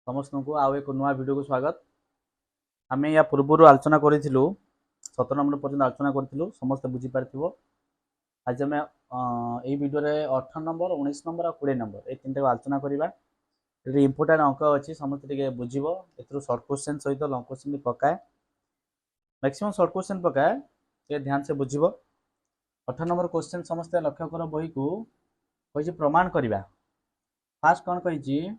समस्त को आउ एक नुआ वीडियो को स्वागत। आम या पूर्व आलोचना करूँ 17 नंबर पर्यटन आलोचना करूँ समस्त बुझीपार। आज आम ये वीडियो 18 नंबर 19 नंबर और 20 नंबर ये तीन टाक आलोचना करवा। ये इंपोर्टाट अंक अच्छी समस्त बुझ ए सर्ट क्वेश्चन सहित लंग क्वेश्चन भी पकाए मैक्सिमम सर्ट क्वेश्चन पकाए ये ध्यान से बुझ। 18 नंबर क्वेश्चन समस्त लक्ष्य कर बही को कही प्रमाण करवा। फास्ट कौन कही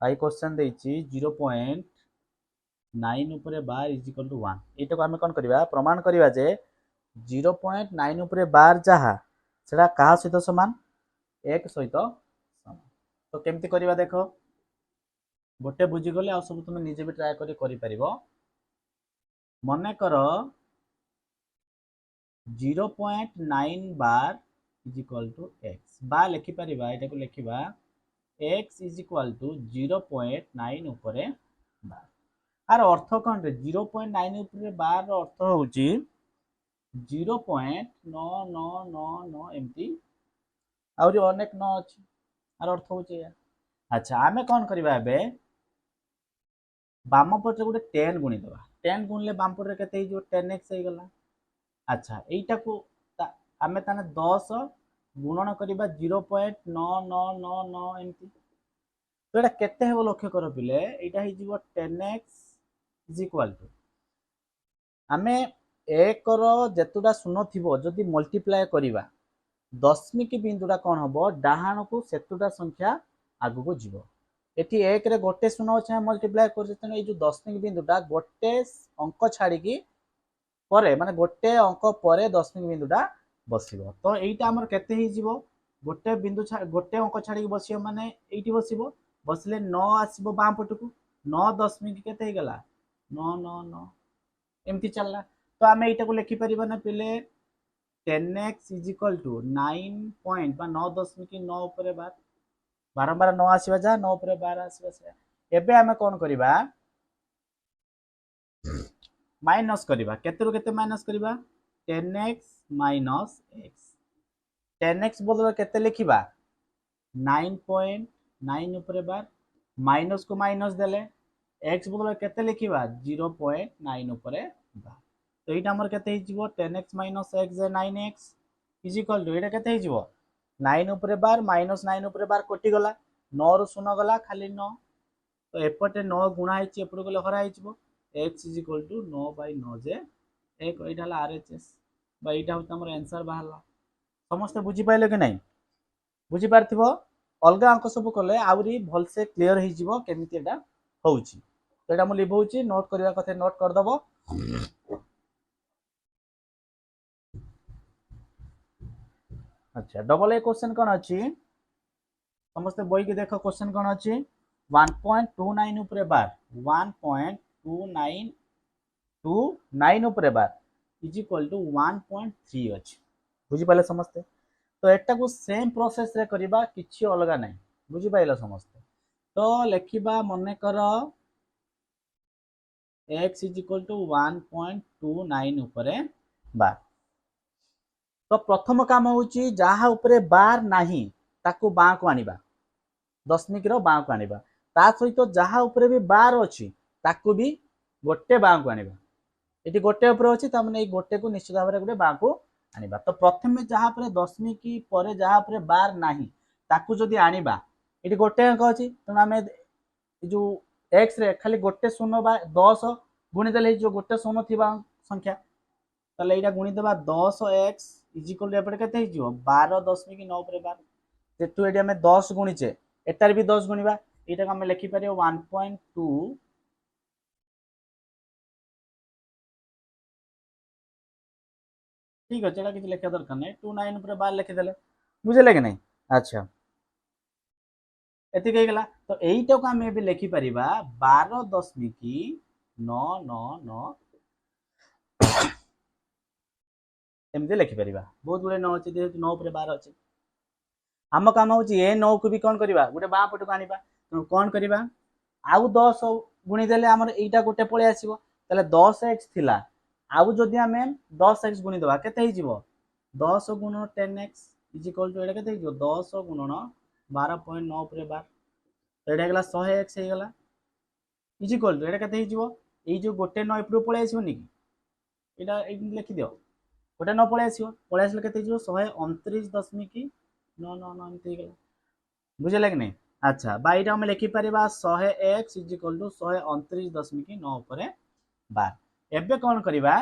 आई क्वेश्चन देछि 0.9 उपरे बार इज इक्वल टू 1 एटा को आमे कोन करबा प्रमाण करबा जे 0.9 उपरे बार जहा सेटा कहा सहित समान 1 सहित समान। तो केमती करबा देखो गोटे बुझी गले आ सब तुम निजे भी ट्राई करि परिबो। मने करो 0.9 bar is equal to x बा लिखि परिबा एटा को लिखिबा x इज इक्वल टू 0.9 उपरे बार। आर अर्थ कौन रे 0.9 उपरे बार अर्थ होची 0.9999 एमती आउरी अनेक न अछि आर अर्थ होची। अच्छा आमे कौन करबा बे बाम पटे गोटे 10 गुणी दबा 10 गुणले बाम पटे केते हो 10x हे गला। अच्छा एटा को आमे ताने 10 गुणन करबा 0.9999 एमती तो एटा केते हेबो लक्ष्य कर पिले एटा हे जीवो 10x इज इक्वल टू आमे 1 रो जेतुडा शून्य थिबो जदी मल्टीप्लाई करिबा दशमिक बिंदुडा कोन हबो डाहाण को सेतुडा संख्या आगु को जीवो। एठी 1 रे गोटे शून्य छै मल्टीप्लाई कर जतने ए जो दशमिक बिंदुडा गोटे अंक छाडी की परे माने गोटे अंक परे दशमिक बिंदुडा बसिबो। तो एटा हमर केते हे जीवो गोटे बिंदु गोटे अंक छाडी की बसियो माने एठी बसिबो बसले 9 आसीबो बाम पटकू 9 दशमिक केते हे गला 999 एमती चलला। तो आमे एटा को लिखि परिबा ना पहिले 10x is equal to 9 point बा 9.9 ऊपर बार बारंबार 9 आसीबा जा 9 ऊपर 12 आसीबा से एबे आमे कोन करिबा माइनस करिबा केते रो केते माइनस करिबा 10x माइनस x 10x बदल केते लिखिबा 9.9 ऊपर बार माइनस को माइनस देले x बदल केते लिखिबा 0.9 ऊपर बार। तो एटा हमर केते हिजिबो 10x माइनस x जे 9x इज इक्वल टू एटा केते हिजिबो 9 ऊपर बार माइनस 9 ऊपर बार कटि गला 9 रो शून्य गला खाली 9 तो एपटे 9 गुणा हिची एपटे गले हरा हिजिबो x इज इक्वल टू 9/9 जे एक एटा हला RHS बा एटा होत हमर आंसर बाहरला। समस्त बुझी पाइले कि नहीं बुझी पारथिबो अलगा अंक सब कले आउरी भल से क्लियर हिजिबो केमिति एटा होउची। तो एटा मु लिखौची नोट करबा कथे नोट कर दबो। अच्छा डबल ए क्वेश्चन कोन अछि समस्त बई के देखो क्वेश्चन कोन अछि 1.29 ऊपर बार 1.2929 ऊपर बार इज इक्वल टू 1.3 अछि बुझी पाले समस्त। तो एटा को सेम प्रोसेस रे करबा किछि अलगा नै बुझी पाइलो समस्त। तो लेखिबा मने करो x इज इक्वल टू 1.29 ऊपर बार। तो प्रथम काम होची जहा ऊपर बार नाही ताको बाँ को आनिबा दशमिक रो बाँ को आनिबा ता सहित जहा ऊपर भी बार अछि ताको भी गोटे बाँ को आनिबा एटी गोटे ऊपर अछि त माने ए गोटे को निश्चित भाबरे गोटे बाँ को आनिबा। तो प्रथमे जहा ऊपर दशमिक परे जहा ऊपर बार नाही ताको जदी आनिबा एटी गोटे अंक अछि त हमें जो x रे खाली गोटे शून्य बा 10 गुणी देले जो गोटे शून्य थिबा संख्या तले एटा गुणी देबा 10x इज इक्वल टू एपटे केते हिजियो 12.9 ऊपर बार सेटु एटी हमें 10 गुणीचे एटार भी 10 गुणीबा एटा हमें लिखि परियो 1.2 ठीक अछि एटा किछ लिखा दरकार नै 29 ऊपर बार लिखि देले बुझले कि नहीं। अच्छा एति कहि गेला तो एइटा को हमें भी लिखि परिबा 12.999 एमते लिखि परिबा बहुत गुडे 9 अछि जेहेतु 9 ऊपर 12 अछि हम काम होची ए 9 को भी कोन करबा गोटे बाँ पट को आनिबा तो कोन करबा आउ 10 गुणी देले हमर एइटा गोटे पळे आसीबो तले 10x थिला आउ जदी हमें 10x गुणी दबा केते हि जीवो 10 गुणन 10x इज इक्वल टू एटा केते हि जीवो 10 गुणन 12.9 ऊपर 12 तो एटा गेला 100x हे गेला इज इक्वल टू एटा केते हिजिवो एई जो गोटे 9 एपटू पळे आसीबोनी कि एटा एई लिखि दियो गोटे 9 पळे आसीबो पळे आसले केते हिजिवो 129.999 एमती हे गेला बुझले कि नहीं अच्छा बा एटा हम लिखि परिबा 100x इज इक्वल टू 129.9 ऊपर 12 एबे कोन करिबा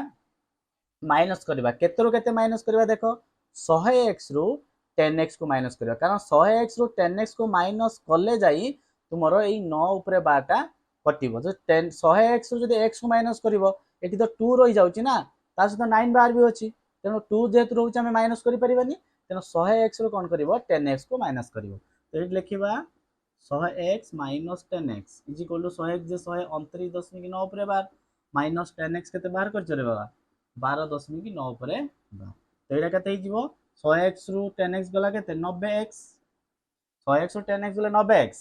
माइनस करवा केते रो केते माइनस करवा देखो 100x रु 10x को माइनस करवा कारण 100x रु 10x को माइनस कले जाई तुमरो एई 9 ऊपर 12 टा कटिबो जो 10 100x रु जदि x को माइनस करिवो एठी तो 2 रही जाउची ना ता सहित 9 बार भी अछि तेनो 2 जेत रहउची हम माइनस करि परिबानी तेनो 100x रु कोन करिवो 10x को माइनस करिवो तो एठी लिखिबा 100x minus 10x is equal to 100x जे 129.9 ऊपर 12 माइनस 10x केते बाहर कर चले बाबा 12.9 ऊपर 12 तो एटा केते हिजिवो 100x रु 10x गला केते 90x 100x रु 10x गले 90x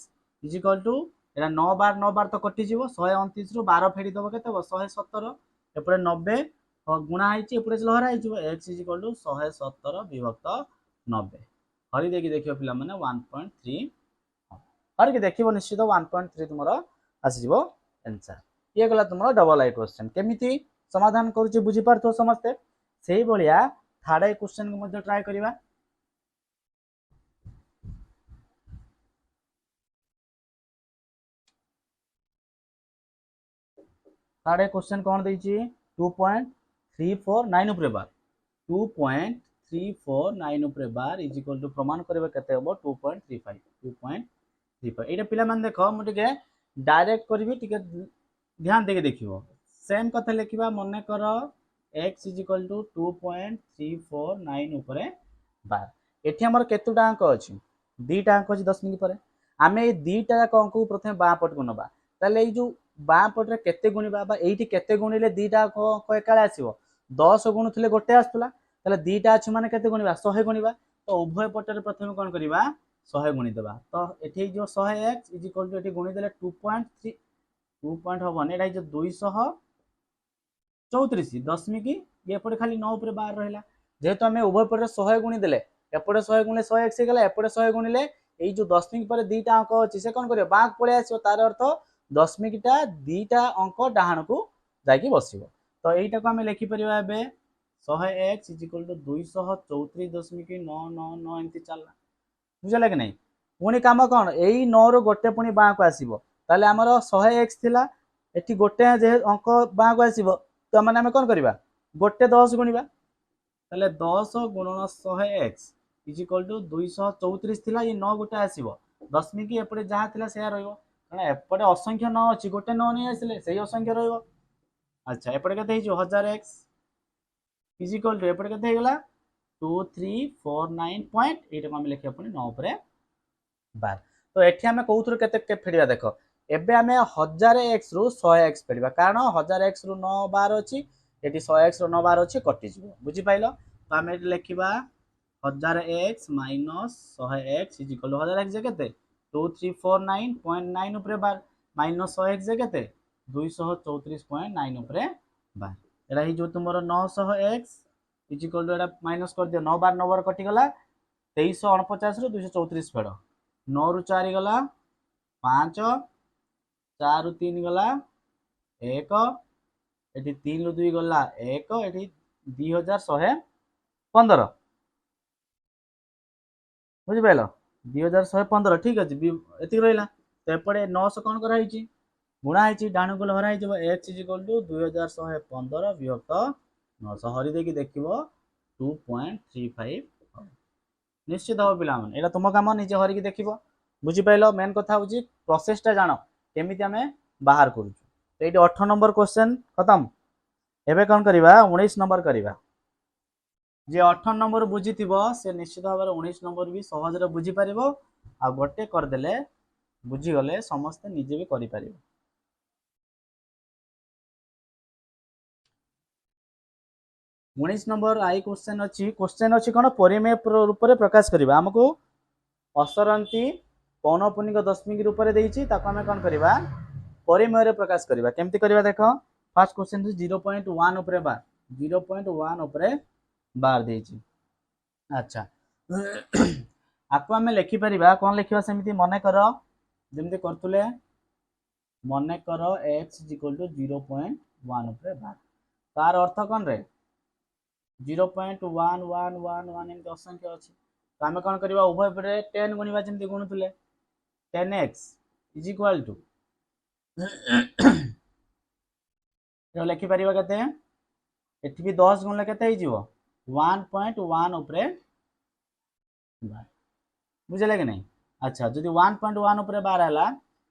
इज इक्वल टू एटा 9 बार तो कटि जीवो 129 रु 12 फेडी दबो केते 117 एपरे 90 गुणा आइछि एपरे लहरा आइछि x इज इक्वल टू 117 विभक्त 90 हरि देखि देखियो पिला माने 1.3 हरि के देखिबो निश्चित 1.3 तुमरो आसी जीवो आंसर ये गला तुमरो डबल आई क्वेश्चन केमिति समाधान करूची बुझी पारथो समस्ते सेही बलिया थर्ड आई क्वेश्चन को मध्य ट्राई करिवा थर्ड आई क्वेश्चन कोन दैछि 2.349 ऊपर बार 2.349 ऊपर बार इज इक्वल टू प्रमाण करबे केते हबो 2.35 एटा पिला मान देखो मु टिके डायरेक्ट करबी टिके ध्यान देके देखिबो सेम कथा लिखिबा मने करो x इज इक्वल टू 2.349 ऊपर बार एठी हमर केतुटा अंक अछि दीटा अंक अछि 10 मिनिट परे आमे ए दीटा अंक को प्रथमे बा पट को नबा ताले ए जो बा पट रे केते गुणिबा बा एठी केते गुणिले दीटा अंक एकाळे आसीबो 10 गुणुथिले गोटे आस्तला ताले दीटा अछि माने केते गुणिबा 100 गुणिबा तो उभय पट रे प्रथमे कोन करिबा 100 गुणि देबा तो एठी जो 100x इज इक्वल टू एठी गुणि देले 2.3 2 पॉइंट हबन एटा जो 234 दशमिक ये पड़े खाली 9 ऊपर 12 रहला जेहेतु हमें उभय पटे 100 गुणि देले एपटे 100 गुणिले 100x गला एपटे 100 गुणिले एई जो दशमिक पर दीटा अंक अछि से कोन करियो बाक पळे आसीबो तार अर्थ दशमिकटा दीटा अंक डाहाण को जाकी बसिबो तो एइटा को हमें लिखि परिबा एबे 100x = 234.999 एंती चलला बुझला कि नहीं पुनी काम कोन एई 9 रो गोटे पुनी बाक आसीबो ताले हमर 100x थिला एठी गोटे जे अंक बाक आसीबो तो माने हम कोन करबा गोटे 10 गुणिबा ताले 10 गुणन 100x = 234 थिला ये 9 गोटे आसीबो दशमिक एपटे जहा थिला से रहइबो कारण एपटे असंख्य 9 अछि गोटे 9 नै आसिले सेही असंख्य रहइबो अच्छा एपटे कते हिजो 1000x = एपटे कते हे गेला 2349 पॉइंट एटा हम लिखिया पुनी 9 ऊपर 12 तो एठी हमें कोउथुर केते के फेडिया देखो एबे हमें 1000x रु 100x फेडिबा कारण 1000x रु 9 12 अछि एटी 100x रु 9 12 अछि कटि जिवो बुझि पाइलो तो हमें लिखिबा 1000x - 100x = 1000x जे केते 2349.9 ऊपर 12 - 100x जे केते 234.9 ऊपर 12 एटा ही जो तुमरो 900x = एटा माइनस कर दियो 9 बार 9 बार कटि गला 2349 रु 234 फेड 9 रु 4 गला 5 4 रु 3 गला 1 एटी 3 रु 2 गला 1 एटी 2115 बुझि पाइलो 2115 ठीक अछि एति रहला तो एपडे 900 कोन करा हिची गुणा हिची डाणु को हरा हिजबो x = 2115 विभक्त 900 हरि देखि देखिबो 2.35 निश्चित हो पिला मन एटा तुम काम निजे हरि की देखिबो बुझि पाइलो मेन कथा होची प्रोसेस टा जानो केमिति हमें बाहर करू तो एटी 18 नंबर क्वेश्चन खत्म एबे कोन करिबा 19 नंबर करिबा जे 18 नंबर बुझी थिबो से निश्चित भाव 19 नंबर भी सहज रे बुझी परिबो आ गोटे कर देले बुझी गले समस्त निजे भी करि परिबो 19 नंबर आई क्वेश्चन अछि कोन परिमेय रूप रे प्रकाश करिबा हमको असरंती पौनपुनिक दशमिक रूप रे देइछि ताको हमें कोन करिबा परिमेय रे प्रकाश करिबा केमति करिबा देखो फर्स्ट क्वेश्चन 0.1 ऊपर बार 0.1 ऊपर बार देइछि अच्छा आपको हमें लिखि परिबा कोन लिखिबा सेमिति मने करो जेमति करतुले मन कर x इक्वल टू 0.1 उपरे बार तार अर्थ कौन रे 0.1111 एमती असंख्य अच्छी तो आम कौन करवा उभय पटे 10 गुणवा जमी गुणुले 10x इज इक्वाल टू लिखिपर के एटी भी 10 गुणले के 1.1 उपरे बुझे कि नहीं। अच्छा जदि 1.1 उपरे बार है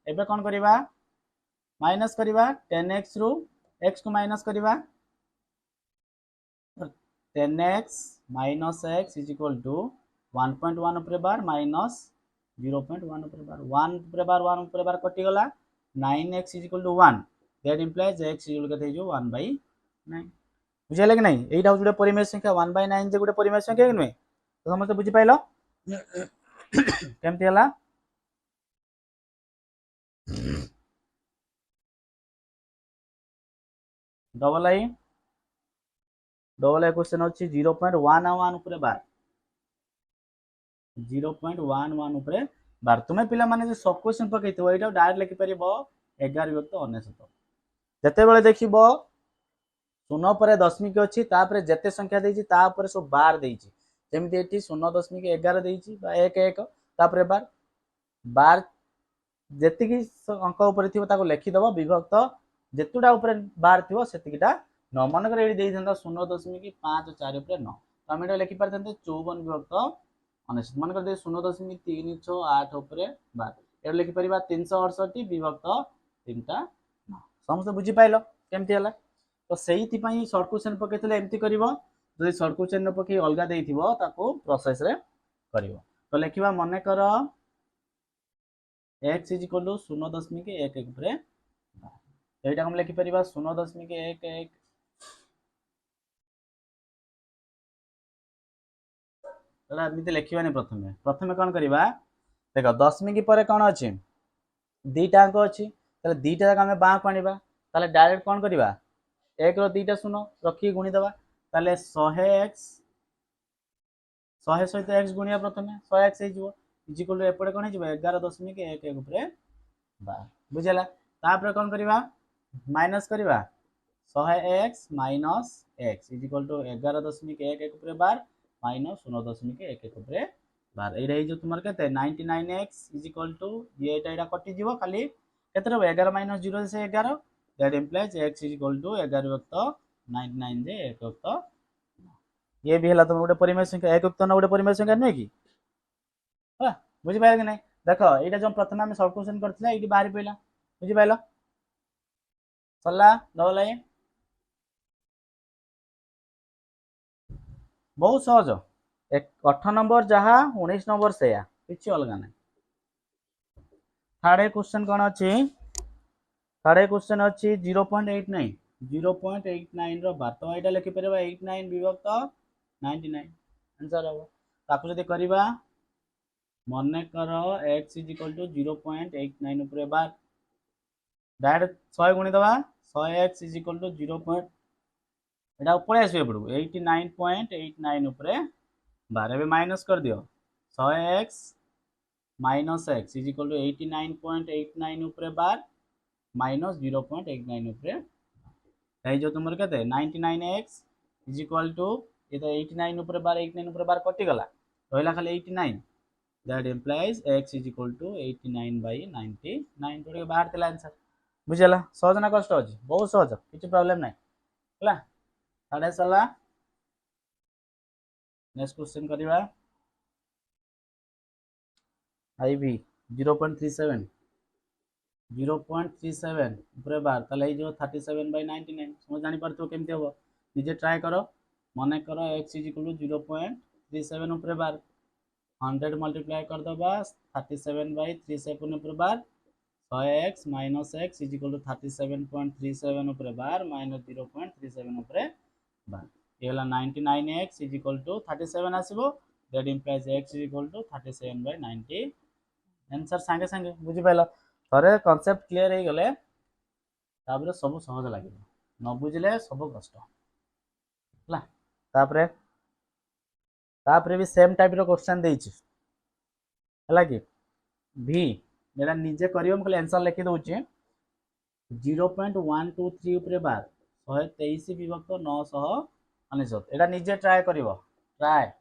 एबे कौन करवा माइनस करवा 10x रु x को माइनस करवा 10x minus x is equal to 1.1 उपरे बार माइनस 0.1 उपरे बार 1 उपरे बार 1 उपरे बार कटिगला 9x is equal to 1 that implies x is equal to 1/9 बुझे कि नहीं। एटा गोटे परिमेय संख्या 1/9 जे गोटे परिमेय संख्या कि नुहे तो समस्त बुझी पाइल केमती हला डबल आई क्वेश्चन अच्छी 0.11 उपरे बार 0.11 उपरे बार तुम्हें पिला माने जो सब क्वेश्चन पकईथो एटा डायरेक्ट लिखि परिबो 11 विभक्त 99 जते बेले देखिबो शून्य पर दशमिक अच्छी तापर जेते संख्या देछि तापर सब बार देछि जेमिति एठी 0.11 देछि बा 1 तापर बार बार जेतिकी अंक ऊपर थी लिखिद विभक्त जेतुटा ऊपर बार थी सेतिकीटा 9 मनकर ये देता 0.54 9 तो आम लिखि पारे 54 विभक्त 99 मनकर 0.368 बार ये लिखिपर 368 विभक्त 3टा 9 समस्त बुझीपाल केमती है तो से सर्ट क्वेश्चन पकईले एमती कर जो सर्ट क्वेश्चन न पकई अलग देता प्रोसेस रे कर तो लिखा मन कर x इज इक्वल टू 0.11 एटा हम लिखि परिबा 0.11 तला एमती लिखिबानी प्रथमे प्रथमे कोन करबा देख दशमिक पर कोन अछि दीटा अंक अछि तले दीटा हम बाँ को आनिबा तले डायरेक्ट कोन करबा 1 रो दीटा शून्य रखी गुणी दबा तले 100x 100 सहित x गुणिया प्रथमे 100x हे जिवो इज इक्वल टू एपटे कोन हे जिवो 11.11 उपरे 12 बुझला तापर कोन करबा माइनस करबा 100x minus x is equal to 11.11 उपरे 12 माइनस 0.11 उपरे 12 एटा हे जो तुमर केते 99x इज इक्वल टू ये एटा कटि जिवो खाली केते रहबो 11 माइनस 0 से 11 that implies x is equal to 11 विभक्त 99 जे 1 विभक्त ये भी है तुम गोटे परिमेय संख्या 1 विभक्त 9 गोटे परिमेय संख्या नहीं कि बुझी पाइल कि नहीं देख ये जो प्रथम आम सर्ट क्वेश्चन करथिला एटी बाहरी पइला बुझी पाइल सरला डबल आई बहुत सहज 8 नंबर जहाँ 19 नंबर से किसी अलग ना थर्ड क्वेश्चन कौन अच्छी थर्ड क्वेश्चन अच्छी 0.89 0.89 बार तो यहाँ लिखिपर 89 विभक्त 99 आंसर हम ताकू जब करवा मन कर x इज इक्वल टू 0.89 उपरे बार डायरेक्ट 100 गुणी दबा 100x इज इक्वल टू 0. एटा पड़े आस 89.89 उपरे बार ए माइनस कर दियो 100x minus x is equal to 89.89 उपरे बार माइनस 0.89 उपरे जो तुम के 99x इज इक्वल टू ये तो 89 उपरे बार 89 उपरे बार कटिगला रहा खाली 89 that implies x is equal to 89/99 जोड़े बाहर थिला आंसर बुझला सहज ना कष्ट अछि बहुत सहज किछि प्रॉब्लम नै हला साडे सला नेक्स्ट क्वेश्चन करिवा आईवी 0.37 0.37 उपरे बार ताले जो 37/99 समझ जानि परतो केमते हो निजे ट्राई करो मन कर x इज इक्वल टू 0.37 उपरे बार 100 मल्टीप्लाई कर दबा 37/37 उपरे bar 100x minus x is equal to 37.37 उपरे बार माइनस 0.37 उपरे बार ये वाला 99x इज इक्वल टू 37 आसीबो that implies x is equal to 37/90 answer संगे संगे बुझी पाइल थरे कांसेप्ट क्लियर हो गले तापर सब सहज लागे न बुझले सब कष्ट हला तापर भी सेम टाइप रो क्वेश्चन देछि हला कि v मेरा निजे करियो हम खाली आंसर लिखि दउछि 0.123 उपरे बार 123 विभक्त 999 एटा निजे ट्राए करिवो ट्राए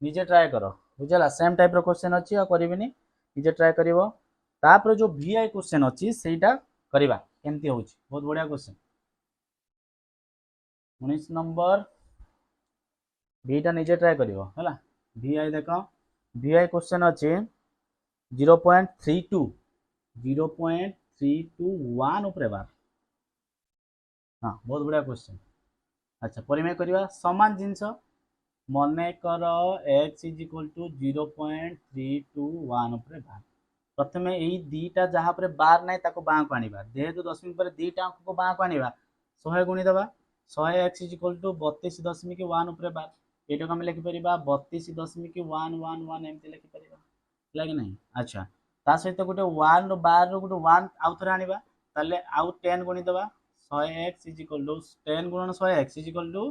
निजे ट्राए करो बुझला सेम टाइप रो क्वेश्चन अछि आ करिबिनी निजे ट्राए करिवो तापर जो वीआई क्वेश्चन अछि सेटा करिवा केमती होउची बहुत बढ़िया क्वेश्चन 19 नंबर बीटा निजे ट्राए करिवो हला वीआई देखो वीआई क्वेश्चन अछि 0.32 0.321 उपरे बार हाँ बहुत बढ़िया क्वेश्चन अच्छा परिमेय करिवा समान जिंस मने कर x इज इक्वल टू 0.321 उपरे बार प्रथमे एई दीटा जहाँ पर बार नै ताको बाँ को आनिबा जेहेतु दशमिक पर दीटा अंक को बाँ को आनिबा 100 गुणी दबा 100x इज इक्वल टू 32.1 उपरे बार एटा को हम लिखि परिबा 32.111 एमती लिखि परिबा लागे नहीं अच्छा ता सहित गोटे 1 रो बार रो गोटे 1 आउ थरे आनिबा ताले आउ 10 गुणी दबा 100x इज इक्वल टू 10 गुणन 100x इज इक्वल टू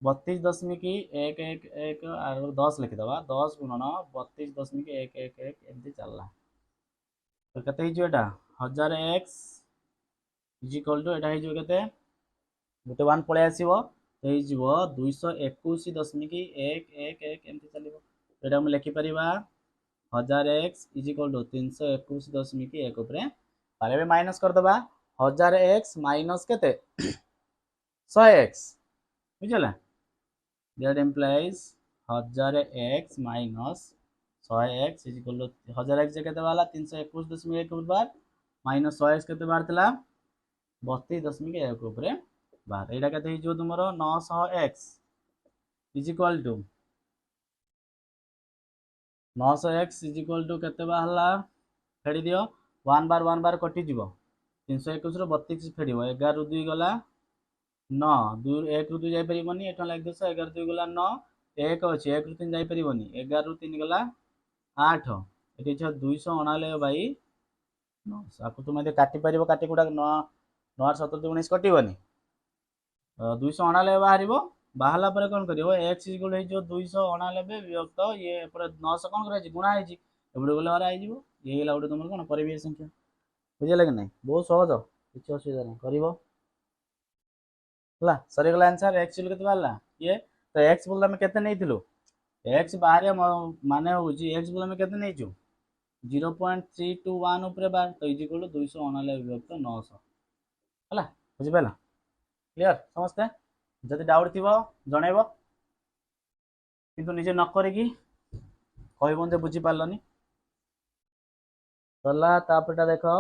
32.111 और 10 लिखिदबा 10 गुणन 32.111 एमती चलला तो केते हिजो एटा 1000x इज इक्वल टू एटा हिजो केते गोटे 1 पळे आसीबो तो हिजो 221.111 एमती चलिबो एटा हम लिखि परिबा 1000x इज इक्वल टू 321.1 उपरे पारे माइनस कर दबा 1000x माइनस केते 100x बुझला that implies 1000x minus 100x is equal to 1000x केते वाला 321.1 बार माइनस 100x केते बार तला 32.1 ऊपर बार एटा केते हिजो तुमरो 900x is equal to 900x is equal to केते बाहला फेडी दियो 1 बार कटि जीवो 321 रो 32 फेडिबो 11 रु 2 गला 9 2 1 रु 2 जाई परिबोनी एठा लाग देस 11 2 गला 9 1 अछि 1 रु 3 जाई परिबोनी 11 रु 3 गला 8 एठी छ 299 बाई 9 आकु तुम दे काटी परिबो काटी गुडा 9 9 17 19 कटिबोनी 299 बाहरिबो बाहला पर कोन करिवो x इक्वल हे जो 299 विभक्त ये पर 900 कोन करै छी गुणा हे छी एबडे गले हरा हे जीवो ये गेला उडे तुमर कोन परिमेय संख्या बुझिला कि नहीं बहुत सहज किछ असुविधा नहीं करिवो हला सरी गला आंसर x इक्वल केते बाला ये तो x बोलला में केते नै थिलु x बाहर माने हो जी x बोलला में केते नै छु 0.321 ऊपर बार तो इज इक्वल टू 299 विभक्त 900 हला बुझि पाला क्लियर समझते जदि डाउट थिबो जणैबो किंतु निजे न करे कि कहबो जे बुझि पालनी चला तापटा देखो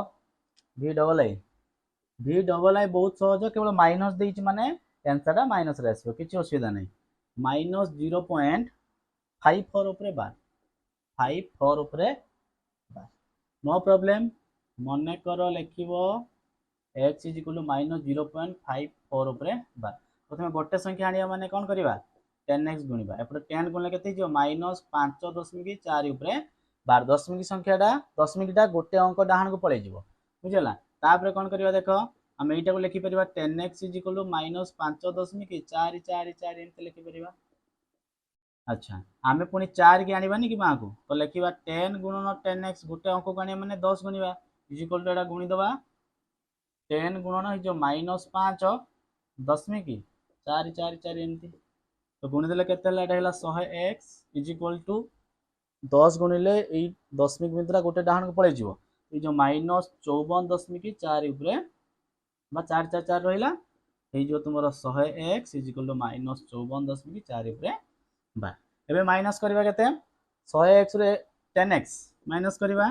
v डबल आई बहुत सहज केवल माइनस देइछि माने आंसर टा माइनस रे आसीबो किछि असुविधा नै माइनस 0.54 ऊपर बार 54 ऊपर बार नो प्रॉब्लम मने कर लिखिबो x is equal to minus 0.54 ऊपर बार प्रथमे गोटे संख्या आनिया माने कोन करबा 10x गुणिबा एपटे 10 गुणले केते जो माइनस 5.4 ऊपर बार दशमिक संख्याटा दशमिकटा गोटे अंक डाहन को पळे जिवो बुझला तापर कोन करबा देखो हम एटा को लिखि परिबा 10x is equal to minus 5.444 एमते लिखि परिबा अच्छा आमे पुनी 4 के आनिबानी कि मां को तो लिखिबा 10 गुणन 10x गोटे अंक को आनिया माने 10 गुणिबा इज इक्वल टू एटा गुणी दबा 10 गुणन है जो माइनस 5 दशमिक 444 एमती तो गुणी देले केते हला एटा हला 100x इज इक्वल टू 10 गुणिले ए दशमिक मित्रा गोटे डाहन को पळे जिवो ए जो माइनस 54.4 ऊपर बा 444 रहिला ए जो तुमरो 100x is equal to minus 54.4 ऊपर बा एबे माइनस करबा केते 100x रे 10x माइनस करबा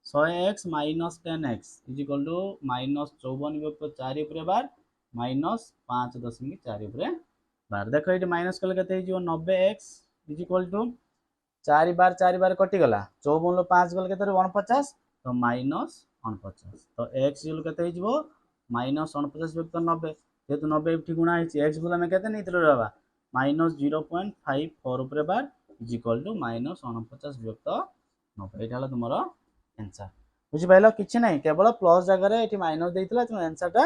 100x minus 10x is equal to minus 54 विभक्त 4 ऊपर बार माइनस 5.4 ऊपर बार देखो ये माइनस कले केते जो 90x इज इक्वल टू 4 बार कटि गला 54 लो 5 गल केते 49 तो माइनस 49 तो x इक्वल केते हिजबो माइनस 49 विभक्त 90 जेतु 90 एठी गुणा हिची x बोला में केते नैतिलो रहबा माइनस 0.54 ऊपर bar is equal to minus 49 विभक्त 90 एटा हला तुमरो आंसर बुझि पाइलो किछि नै केवल प्लस जगह रे एठी माइनस देइतिला तो आंसर टा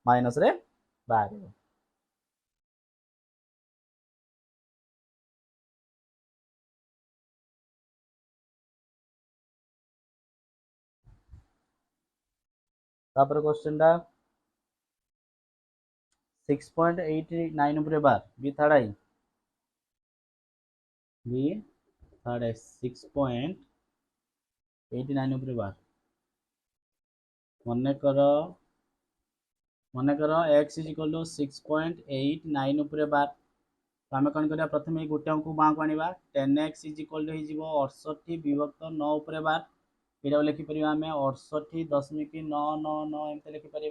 माइनस रे बाहर तापर क्वेश्चन टा 6.89 ऊपर बार बी थर्ड आई बी थर्ड आई 6.89 ऊपर बार मन कर x इज इक्वल टू 6.89 ऊपर बार तो आम कौन करा प्रथम गोटे अंक बाँ को आना 10x इज इक्वल टू हो 68 विभक्त 9 ऊपर बार यहाँ लिखिपर आम 68.999 एमती लिखिपर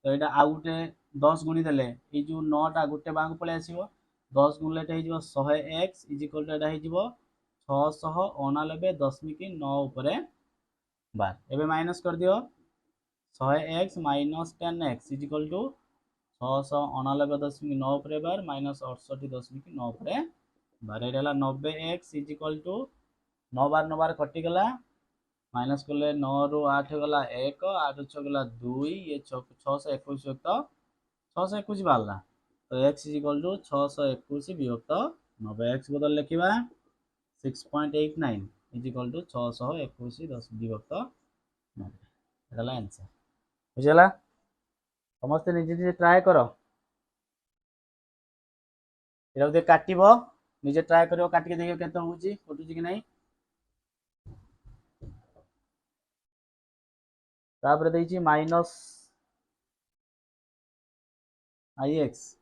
तो यहाँ आउ गोटे 10 गुणी देले ये जो 9टा गोटे बाँ को पलि आसो 10 गुणिले हो 100x इज इक्वल टू यहाँ 699.9 ऊपर बार एवं माइनस कर दियो 100x minus 10x is equal to 699.9 ऊपर बार माइनस 68.9 ऊपर बार ये 90x is equal to 9 bar कटिगला माइनस कले 9 रु 8 गला 1 8 रु 6 गला 2 ये 621 युक्त 621 बाहर तो x इज इक्वल टू 621 विभक्त 90 x बदल लिखा 6.89 इज इक्वल टू 621 विभक्त 90 आंसर बुझला समस्ते निजे निजे ट्राए कर काटब निजे ट्राए कर काटिक देख के कटुच कि नहीं तापर देखिए माइनस आई एक्स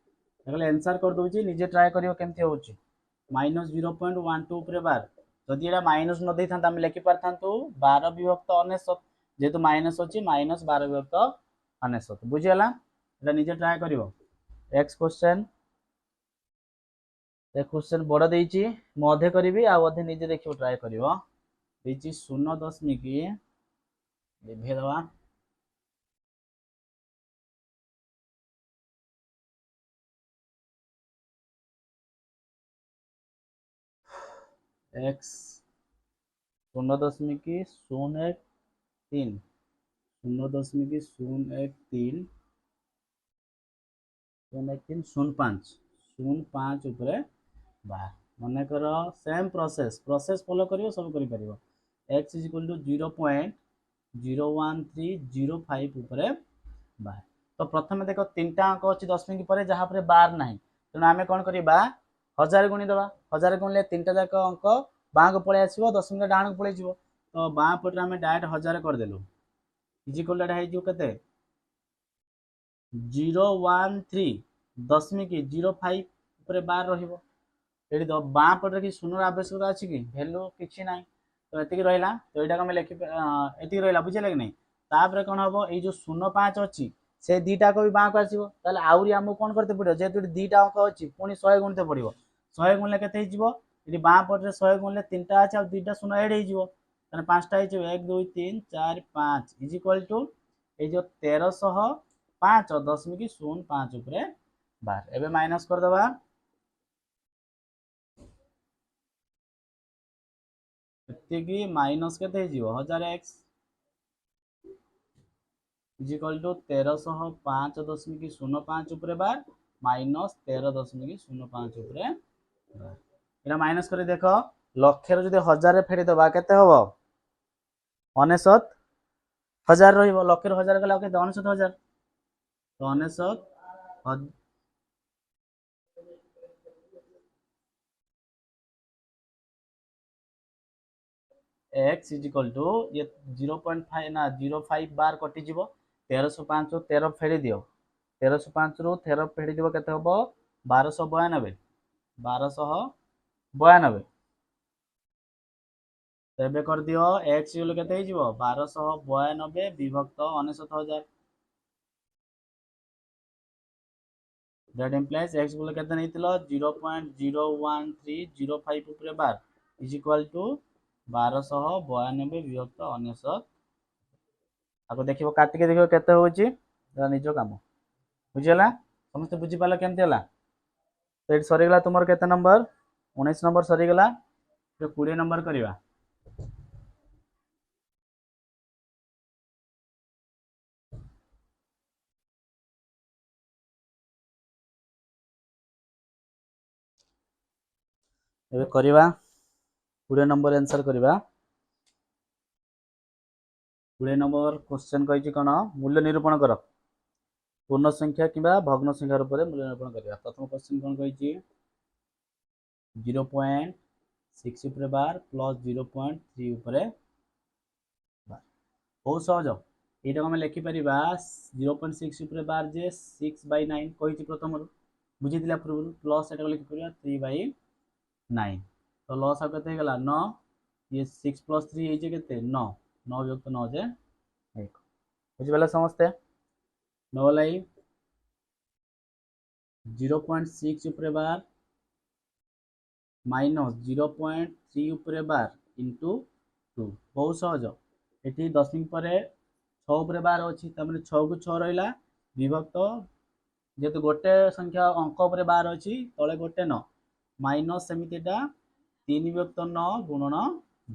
आंसर कर दूसरी निजे ट्राए कर केमती हो माइनस 0.12 बार जदि ये माइनस न दे था लिखि पार था 12 विभक्त 19 जेहेतु माइनस अच्छी माइनस 12 विभक्त 19 बुझीगला ये निजे ट्राए कर एक्स क्वेश्चन क्वेश्चन बड़ देती मुझे करी आधे निजे देखिए ट्राए कर 0.0 लिभेदवा x 0.013 0.013 05 उपरे बाहर मन कर सेम प्रोसेस फॉलो करियो सब करि परियो x इज इक्वल टू 0.01305 उपरे बाहर तो प्रथम देख 3टा अंक अच्छी दशमिक पर जहाँ पर बार ना तेणु आम कौन करवा 1000 गुणी दबा 1000 गुणिले 3टा जाक अंक बाँ को पलि आसो दशमिक डाण को पलि तो बाँ पटे आम डायरेक्ट 1000 करदेलु इज इक्वल टू के 013 दशमिक 05 ऊपर बार रही बाँ पटे कि शून्यर आवश्यकता अच्छी कि भैल्यू किसी ना तो ये रहा तो यहाँ आम लिखि ये रहा बुझे कि नहीं तापर कौन हम ये 05 अच्छी से दीटा को भी बाँ को आसो आहरी आमको कौन करते पड़ो जेहतु दीटा अंक अच्छी पुणी 100 गुणते पड़ो 100 गुणिले के बाँ पटे 100 गुणिले 3टा अच्छे आ 2टा शून्य एड हो 5टा 1 2 3 4 5 इज इक्वल टू ये जो 1305 दशमिक 05 उपरे बार एवं माइनस करदे माइनस के 1000 एक्स इज इक्वल टू 1305.05 उपरे बार माइनस 13.05 उपरे बार ये माइनस कर देख लक्षर जो 1000 फेरी दबा केते हम 69,000 रही लक्षर 1000 गला 69,000 तो 69 एक्स इज इक्वल टू ये 0.5 ना 05 बार कटिज 1305 13 फेरी दियो 1305 रु 13 फेरी दियो केते हम 1292 1292 तेबे कर दियो एक्स इक्वल केते हो 1292 विभक्त 69,000 दैट इंप्लाइज एक्स इक्वल केते नैतिलो 0.01305 ऊपर बार इज इक्वल टू 1292 विभक्त 69 आपको देखिए काटिके देखिए केते होची निज काम बुझीगला समस्त बुझीपाल केमती है तो ये सरीगला तुम केते नंबर 19 नंबर सरीगला 20 नंबर करवा एबे करवा 20 नंबर आंसर करवा 20 नंबर क्वेश्चन कही कौन मूल्य निरूपण कर पूर्ण संख्या कि भग्न संख्या रूप में मूल्य निरूपण करवा। प्रथम क्वेश्चन कौन कही 0.6 उपरे बार प्लस 0.3 उपरे बार बहुत सहज यहाँ आम लिखिपर 0.6 उपरे बार जे 6/9 कही प्रथम बुझी पूर्व प्लस एटा लिखिपर 3/9 तो लस आगे 9 ये 6 + 3 के 9 9 विभक्त 9 जे 1 बुझिपारे समस्ते नलाई 0.6 उपरे बार माइनस 0.3 उपरे बार इंटू 2 बहुत सहज ये दशमिक पर 6 उपरे बार अच्छी तमें 6 को 6 रहा विभक्त जेहेतु गोटे संख्या अंक उपरे बार अच्छी तले गोटे 9 माइनस सेमतीटा 3 विभक्त 9 गुणन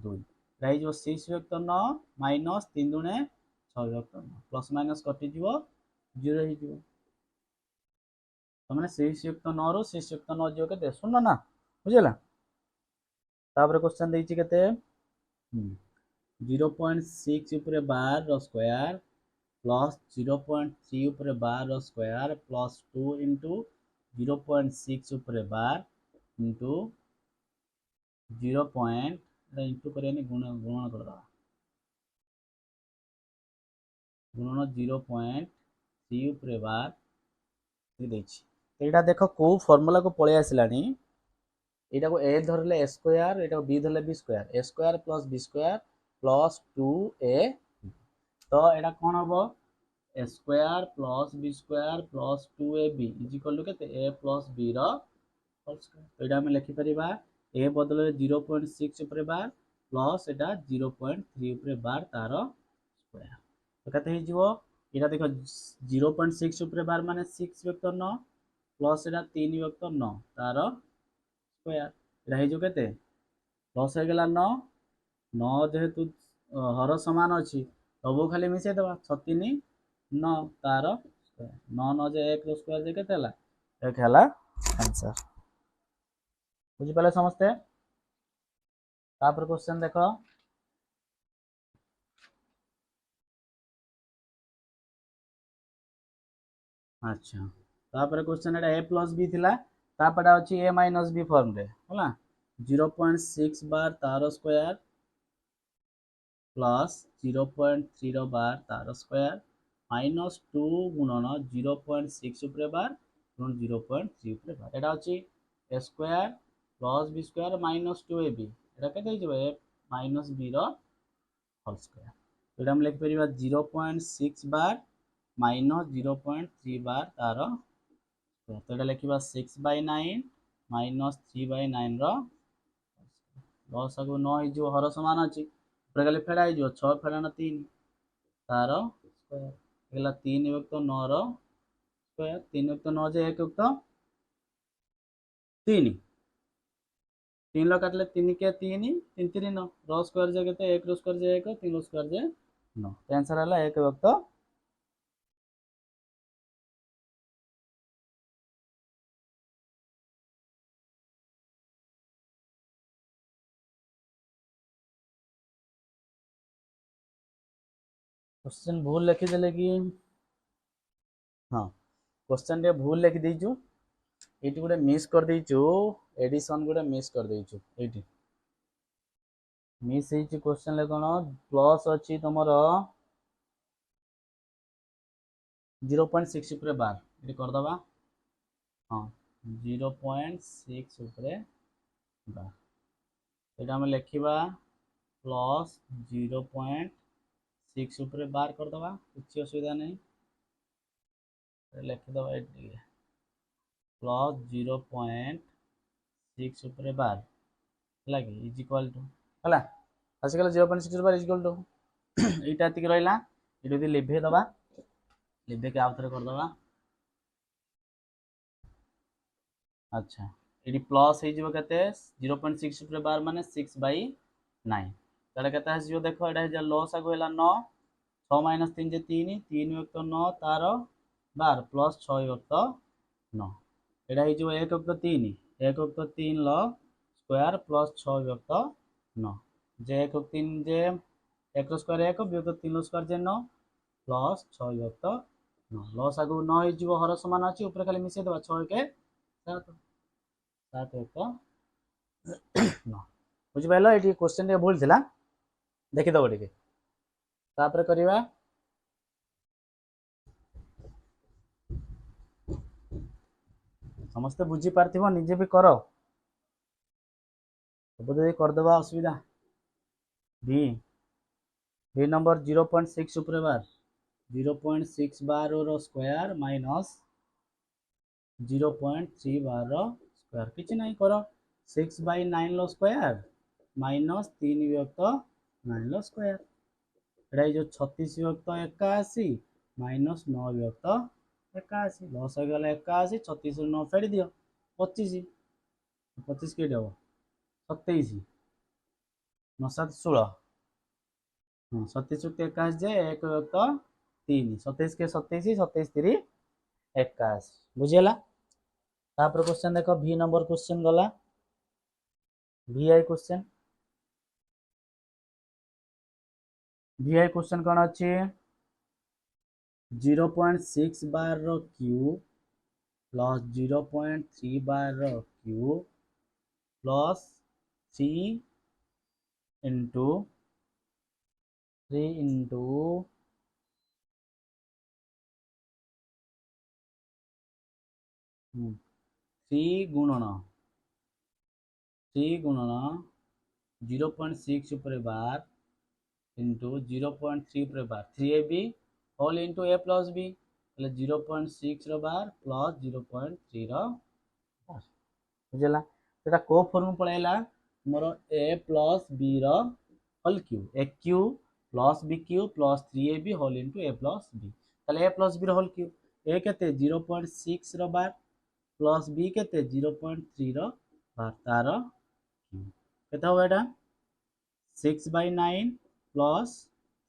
2 रही 6 विभक्त 9 माइनस 3 दुणे 6 विभक्त 9 प्लस माइनस कटिज 0 हो मैंने 6 युक्त 9 रु 6 युक्त 9 जो के 0 ना बुझेगा तापर क्वेश्चन देछि केते 0.6 उपरे बार रो स्क्वायर प्लस 0.3 उपरे बार रो स्क्वायर प्लस 2 इंटू 0.6 उपरे बार इंटू 0. इंटू करें गुणन कर गुणन 0.3 उपरे बार यहाँ देख कौ फर्मूला को पलि आसलानी यहाँ को ए धरले ए स्क्वायर यहाँ बी धरले B square A square plus B square plus 2a तो यहाँ कौन हम A square plus B square plus 2ab is equal to के A plus B whole square तो यहाँ आम लिखिपर ए बदल 0.6 उपरे बार प्लस एटा 0.3 उपरे बार तार स्क्वायर तो कते यहाँ देख 0.6 उपरे बार माने 6 विभक्त 9 प्लस एटा 3 विभक्त 9 तार स्क्वायर यहाँ के प्लस हो गला 9 9 जेहेतु हर सामान अच्छी सब खाली मिसई दबा 6 3 9 तार स्क्वायर 9 9 जे 1 रो स्क्वायर जे केते हला 1 हला आंसर बुझी पाले समस्ते तापर क्वेश्चन देखो अच्छा तापर क्वेश्चन एटा ए प्लस बी थिला तापर अछि ए माइनस बी फॉर्म रे होला 0.6 बार तार स्क्वायर प्लस 0.3 रो बार तार स्क्वायर माइनस 2 गुणन 0.6 उपरे बार गुणन 0.3 उपरे बार एटा अछि A square plus B square minus 2ab एटा केते हिजबे ए माइनस बी रो होल स्क्वायर एटा हम लिख परिबा 0.6 बार माइनस 0.3 बार तार तो यहाँ लिखा 6/9 माइनस 3/9 रस आगे 9 हो हर सामान अच्छी खाली फेड़ा हो 6 फेड़ाण 3 तार स्क्वायर 3 विभक्त 9 स्क्वायर 3 विभक्त 9 जे 1 विभक्त 3 3 लो काटले 3 के 3 3 3 9 रो स्क्वायर जे केते 1 रो स्क्वायर जे 1 3 रो स्क्वायर जे 9 आंसर हला 1 विभक्त 9 क्वेश्चन भूल लिखिदेले कि हाँ क्वेश्चन टे भूल लिखि देइछु एटी गोटे मिस कर देइछु एडिशन गोटे मिस कर देइछु एटी मिस हेछि क्वेश्चन ले कोन प्लस अछि तमर 0.6 उपरे बार एटी कर दबा हाँ 0.6 उपरे बार एटा हम लिखिबा प्लस 0.6 उपरे बार कर दबा कुछ असुविधा नहीं लिखिदबा ये प्लस 0.6 उपरे बार लगे इज इक्वल टू है आसिकल 0.6 बार इज इक्वल टू यहाँ एतिक रहा ये लिभे दबा लिभे के आउथरे कर दबा अच्छा ये प्लस हो केते 0.6 उपरे बार माने 6/9 ताले केते आसीयो देखो एटा लॉस आगो हला 9 6 माइनस 3 जे 3 3 विभक्त 9 तार बार प्लस 6 विभक्त 9 एटा हो 1 विभक्त 3 1 विभक्त 3 लो स्क्वायर प्लस 6 विभक्त 9 जे 1 विभक्त 3 जे 1 रो स्क्वायर 1 विभक्त 3 रो स्क्वायर जे 9 प्लस 6 विभक्त 9 लस आगु 9 हो हर समान अच्छी ऊपर खाली मिसई देवा 6 के 7 7 1 9 बुझी पाइल ये क्वेश्चन रे भूल थिला देखि दबो टिके तापर करिवा समस्त बुझी पार्थिबो निजे भी करो सब जदि कर देबा असुविधा बी नंबर 0.6 ऊपर बार 0.6 बार रो स्क्वायर माइनस 0.3 बार रो स्क्वायर किछि नहीं करो 6/9 लो स्क्वायर माइनस 3 विभक्त 9 लो स्क्वायर एटा जो 36 विभक्त 81 माइनस 9 विभक्त 81 लॉस हो गला 81 36 रो 9 फेडी दियो 25 25 के देबो 27 9 7 16 हाँ 27 81 जे 1 विभक्त 3 27 के 27 27 3 81 बुझियला तापर क्वेश्चन देखो भी नंबर क्वेश्चन गला VI क्वेश्चन कौन अच्छे 0.6 बार रो क्यूब प्लस 0.3 बार रो क्यूब प्लस 3 इंटू 3 गुणन 0.6 ऊपर बार इंटू 0.3 ऊपर bar 3ab whole into a plus b 0.6 रो बार प्लस 0.3 रो बार बुझला सेटा को फॉर्म पळैला मोर a प्लस b रो whole cube a cube plus b cube plus 3ab whole into a plus b ताले a प्लस b रो होल क्यूब a केते 0.6 रो बार प्लस b केते 0.3 रो बार तार क्यूब केते हो एटा 6/9 प्लस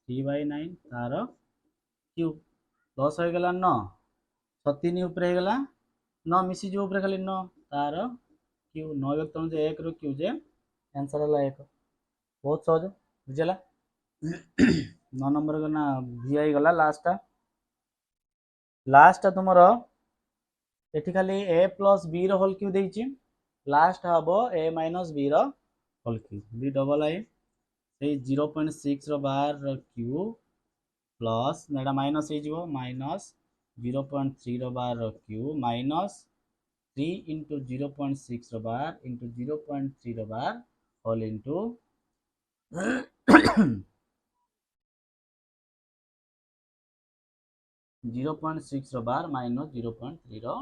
3/9 तार क्यूब प्लस हो गला 9 7 ऊपर हो गला 9 मिसी जो ऊपर खाली 9 तार क्यूब 9 व्यक्त जे 1 रो क्यूब जे आंसर हला 1 बहुत सहज बुझला 9 नंबर गना VI गला लास्ट तुमरो एठी खाली a प्लस b रो होल क्यूब देइछि लास्ट हबो a माइनस b रो होल क्यूब b डबल आई से 0.6 रो बार रो क्यूब प्लस नेडा माइनस हे जिवो माइनस 0.3 रो बार रो क्यूब माइनस 3 इंटू 0.6 रो बार इंटू 0.3 रो बार होल इंटू 0.6 रो बार माइनस 0.3 रो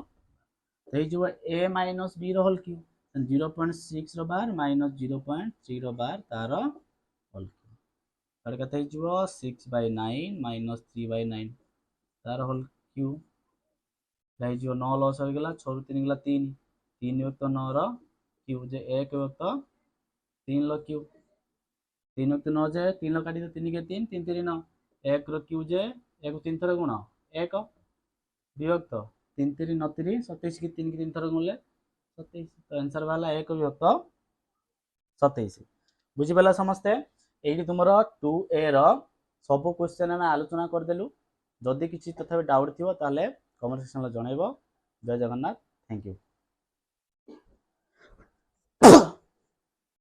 तो ये जो a माइनस b रो होल क्यूब 0.6 रो बार माइनस 0.3 रो बार तार होल क्यूब तार कते हिजबो 6/9 माइनस 3/9 तार होल क्यूब लाई जो 9 लॉस हो गला 6 रो 3 गला 3 3 युक्त 9 रो क्यूब जे 1 युक्त 3 लो क्यूब 3 युक्त 9 जे 3 लो काटी 3 के 3 3 3 9 1 रो क्यूब जे 1 3 थर गुण 1 विभक्त 3 3 9 3 27 की 3 की 3 थर गुणले 27 तो आंसर वाला 1 विभक्त 27 बुझी पाला समस्ते एठी तुमरो 2a रो सब क्वेश्चन हम आलोचना कर देलु जदि किछि तथापि डाउट थिबो ताले कमेंट सेक्शन रे जणाइबो जय जगन्नाथ थैंक यू।